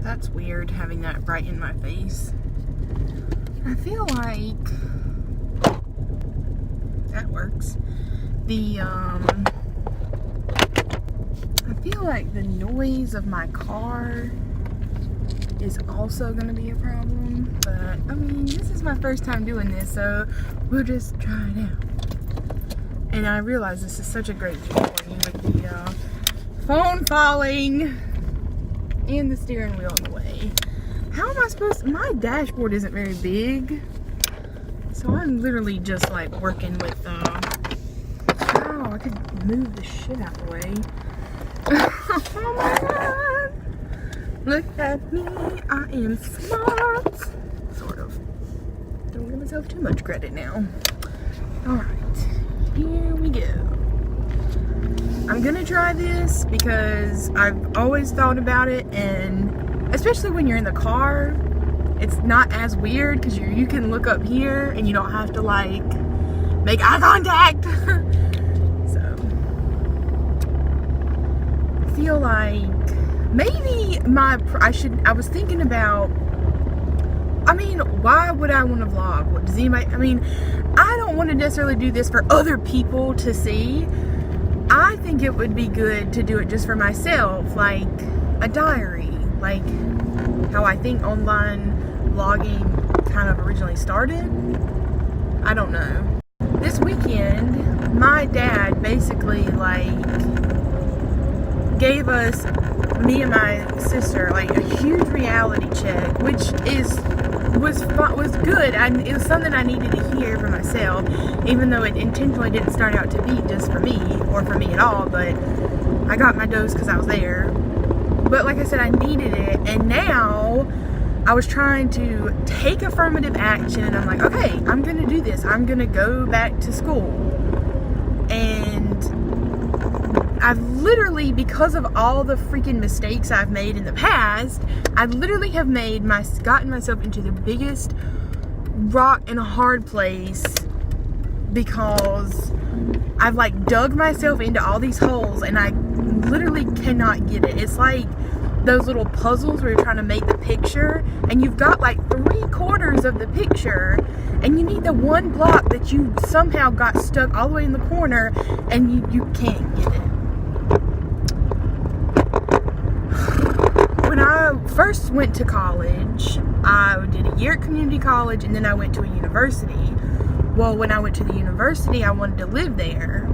That's weird, having that right in my face. I feel like that works. I feel like the noise of my car is also going to be a problem, but I mean, this is my first time doing this, so we'll just try it out. And I realize this is such a great feeling with the phone falling and the steering wheel in the way. How am I supposed to, my dashboard isn't very big, so I'm literally just like working with, oh, I could move the shit out of the way. Oh my god! Look at me, I am smart. Sort of. Don't give myself too much credit now. Alright, here we go. I'm gonna try this because I've always thought about it, and especially when you're in the car, it's not as weird because you can look up here and you don't have to like make eye contact. So I feel like maybe I was thinking about, I mean, why would I want to vlog? What does anybody, I mean, I don't want to necessarily do this for other people to see. I think it would be good to do it just for myself, like a diary, like how I think online vlogging kind of originally started. I don't know. This weekend, my dad basically like gave us, me and my sister, like a huge reality check, which was good. It was something I needed to hear for myself, even though it intentionally didn't start out to be just for me or for me at all. But I got my dose because I was there. But like I said, I needed it, and now I was trying to take affirmative action, and I'm like, okay, I'm gonna do this. I'm gonna go back to school. And I've literally, because of all the freaking mistakes I've made in the past, I literally have gotten myself into the biggest rock and a hard place, because I've like dug myself into all these holes and I literally cannot get it. It's like those little puzzles where you're trying to make the picture and you've got like 3/4 of the picture and you need the one block that you somehow got stuck all the way in the corner and you can't get it. When I first went to college, I did a year at community college and then I went to a university. Well, when I went to the university, I wanted to live there.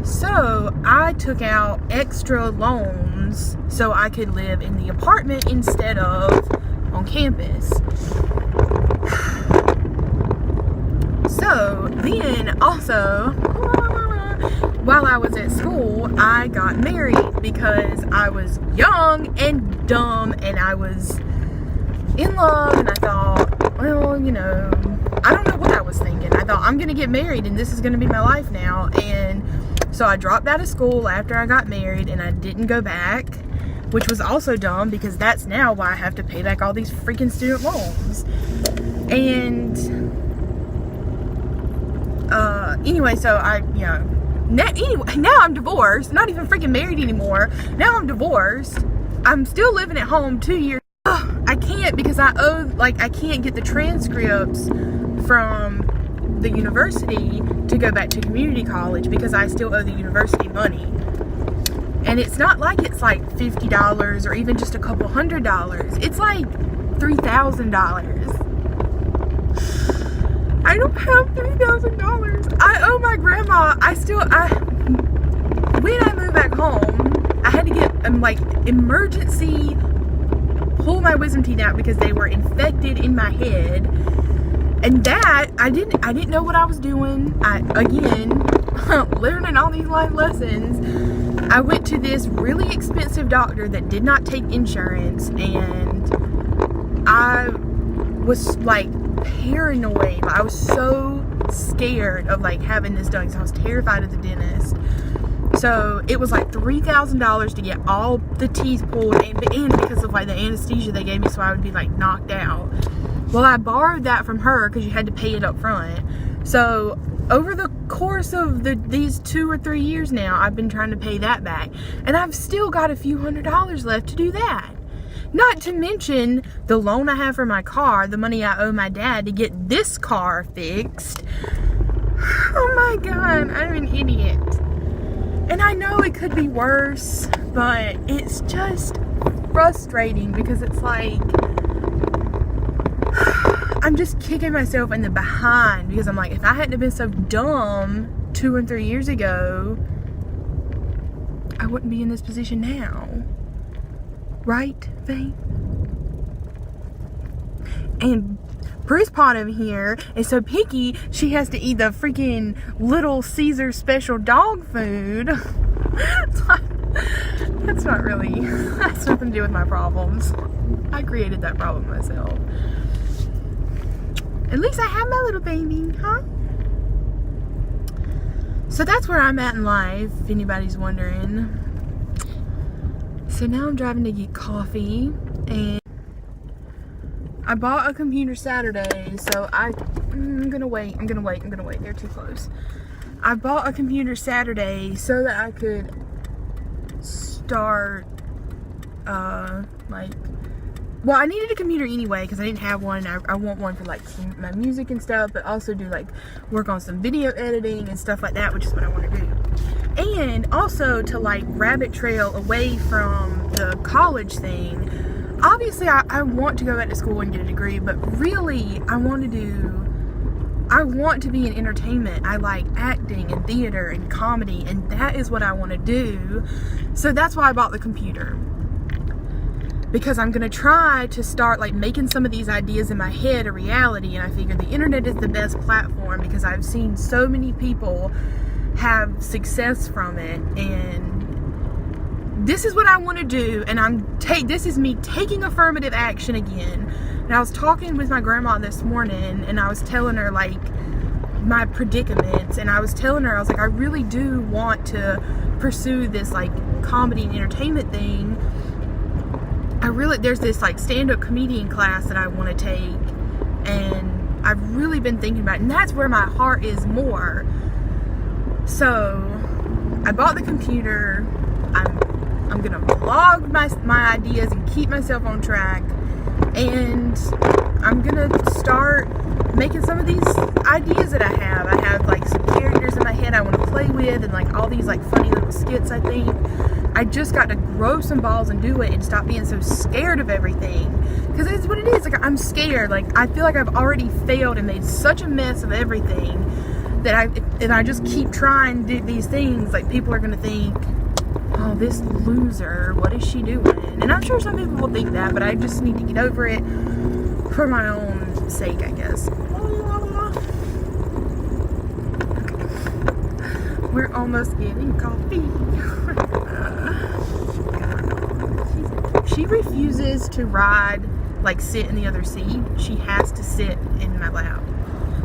So I took out extra loans so I could live in the apartment instead of on campus. So then also, while I was at school, I got married because I was young and dumb and I was in love, and I thought, well, you know, I don't know what I was thinking. I thought, I'm gonna get married and this is gonna be my life now. And so I dropped out of school after I got married and I didn't go back, which was also dumb because that's now why I have to pay back all these freaking student loans. And anyway, so now I'm divorced, not even freaking married anymore. Now I'm divorced. I'm still living at home 2 years. I can't, because I can't get the transcripts from the university to go back to community college because I still owe the university money. And it's not like it's like $50 or even just a couple $100. It's like $3,000. I don't have $3,000. I owe my grandma. When I moved back home, I had to get emergency pull my wisdom teeth out because they were infected in my head. And that, I didn't know what I was doing. Again, learning all these life lessons. I went to this really expensive doctor that did not take insurance, and I was like paranoid. I was so scared of like having this done because I was terrified of the dentist. So it was like $3,000 to get all the teeth pulled, and because of like the anesthesia they gave me, so I would be like knocked out. Well, I borrowed that from her because you had to pay it up front. So over the course of these 2 or 3 years now, I've been trying to pay that back, and I've still got a few $100s left to do that. Not to mention the loan I have for my car, the money I owe my dad to get this car fixed. Oh my God, I'm an idiot. And I know it could be worse, but it's just frustrating because it's like, I'm just kicking myself in the behind because I'm like, if I hadn't have been so dumb 2 and 3 years ago, I wouldn't be in this position now. Right, Faith? And Bruce Bottom here is so picky, she has to eat the freaking Little Caesar special dog food. That's not really, that's nothing to do with my problems. I created that problem myself. At least I have my little baby, huh? So that's where I'm at in life, if anybody's wondering. So now I'm driving to get coffee, and I bought a computer Saturday, so I'm gonna wait, they're too close. I bought a computer Saturday so that I could start, well, I needed a computer anyway because I didn't have one. I want one for like my music and stuff, but also do like work on some video editing and stuff like that, which is what I want to do. And also to like rabbit trail away from the college thing. Obviously, I want to go back to school and get a degree, but really, I want to be in entertainment. I like acting and theater and comedy, and that is what I want to do. So that's why I bought the computer. Because I'm going to try to start like making some of these ideas in my head a reality, and I figure the internet is the best platform because I've seen so many people have success from it, and this is what I want to do. And this is me taking affirmative action again. And I was talking with my grandma this morning, and I was telling her like my predicaments, and I was telling her, I was like, I really do want to pursue this like comedy and entertainment thing. There's this like stand-up comedian class that I want to take, and I've really been thinking about it, and that's where my heart is more. So I bought the computer. I'm gonna vlog my ideas and keep myself on track, and I'm gonna start making some of these ideas that I have. I have like some characters in my head I want to play with, and like all these like funny little skits. I think I just got to grow some balls and do it and stop being so scared of everything, because it's what it is. Like, I'm scared. Like, I feel like I've already failed and made such a mess of everything that if I just keep trying to do these things, like, people are gonna think, oh, this loser, what is she doing? And I'm sure some people will think that, but I just need to get over it for my own sake, I guess. Okay. We're almost getting coffee. She refuses to ride, like sit in the other seat. She has to sit in my lap.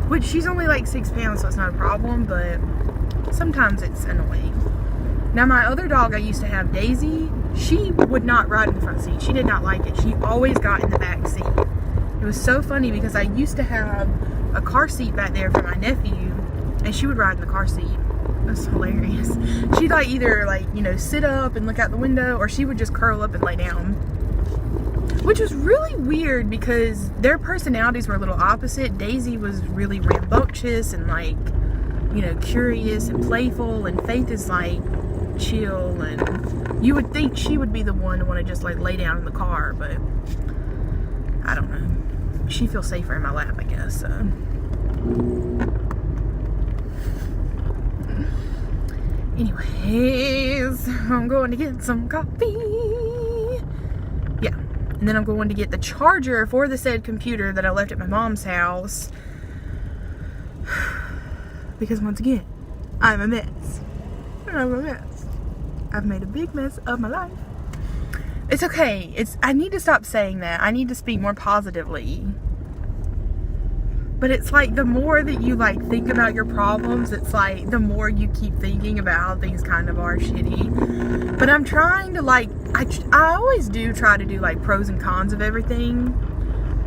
Which, she's only like 6 pounds, so it's not a problem, but sometimes it's annoying. Now, my other dog I used to have, Daisy, she would not ride in the front seat. She did not like it. She always got in the back seat. It was so funny because I used to have a car seat back there for my nephew, and she would ride in the car seat. It was hilarious. She'd like either like, you know, sit up and look out the window, or she would just curl up and lay down. Which was really weird because their personalities were a little opposite. Daisy was really rambunctious and like, you know, curious and playful, and Faith is like chill, and you would think she would be the one to want to just like lay down in the car, but I don't know. She feels safer in my lap, I guess. So. Anyways, I'm going to get some coffee. Yeah. And then I'm going to get the charger for the said computer that I left at my mom's house. Because once again, I'm a mess. I'm a mess. I've made a big mess of my life. It's okay. I need to stop saying that. I need to speak more positively. But it's like the more that you like think about your problems, it's like the more you keep thinking about how things kind of are shitty. But I'm trying to like, I always do try to do like pros and cons of everything.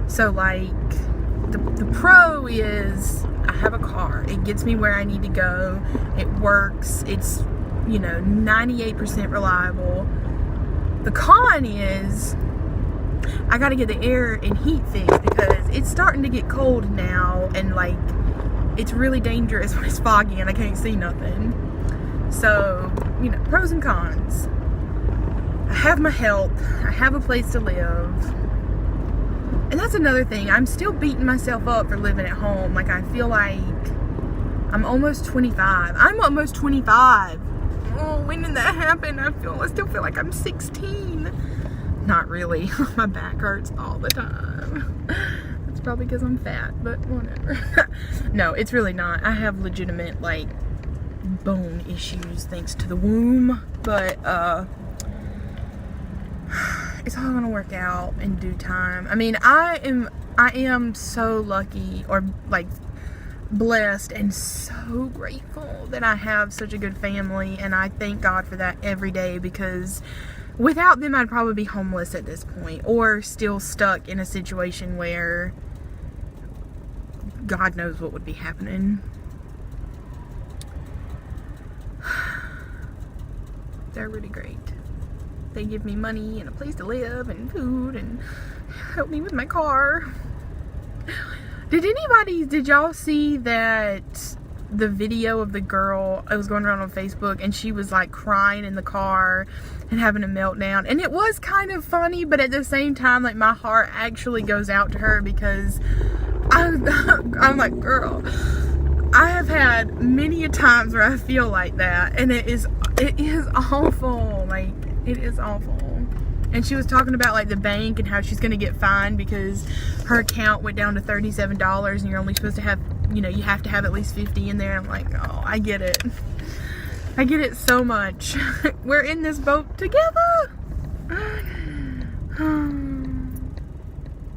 So like the pro is I have a car. It gets me where I need to go. It works. It's, you know, 98% reliable. The con is I gotta get the air and heat fixed because it's starting to get cold now, and like it's really dangerous when it's foggy and I can't see nothing. So, you know, pros and cons. I have my health, I have a place to live, and that's another thing. I'm still beating myself up for living at home. Like, I feel like I'm almost 25. I'm almost 25. Oh, when did that happen? I still feel like I'm 16. Not really. My back hurts all the time. It's probably because I'm fat, but whatever. No, it's really not. I have legitimate, like, bone issues thanks to the womb, but it's all gonna work out in due time. I mean, I am so lucky, or like blessed, and so grateful that I have such a good family, and I thank God for that every day, because without them I'd probably be homeless at this point, or still stuck in a situation where God knows what would be happening. They're really great. They give me money and a place to live and food and help me with my car. Did y'all see that the video of the girl? It was going around on Facebook, and she was like crying in the car and having a meltdown, and it was kind of funny, but at the same time, like, my heart actually goes out to her, because I'm like, girl, I have had many a times where I feel like that, and it is awful. Like, it is awful. And she was talking about, like, the bank and how she's gonna get fined because her account went down to $37 and you're only supposed to have, you know, you have to have at least 50 in there. I'm like, oh, I get it. I get it so much. We're in this boat together.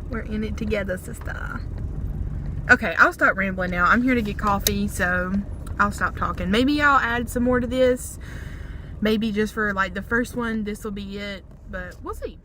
We're in it together, sister. Okay, I'll stop rambling now. I'm here to get coffee, so I'll stop talking. Maybe I'll add some more to this. Maybe just for, like, the first one, this will be it. But we'll see.